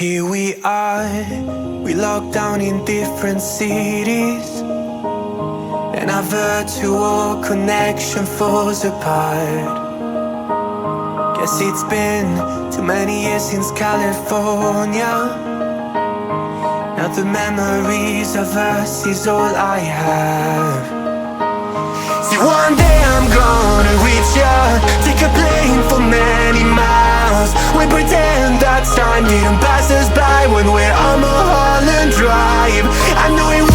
Here we are, we locked down in different cities, and our virtual connection falls apart. Guess it's been too many years since California. Now the memories of us is all I have. See, one day I'm gonna reach ya, take a plane for many miles. We pretend that time didn't pass us by when we're on Mulholland Drive. I know it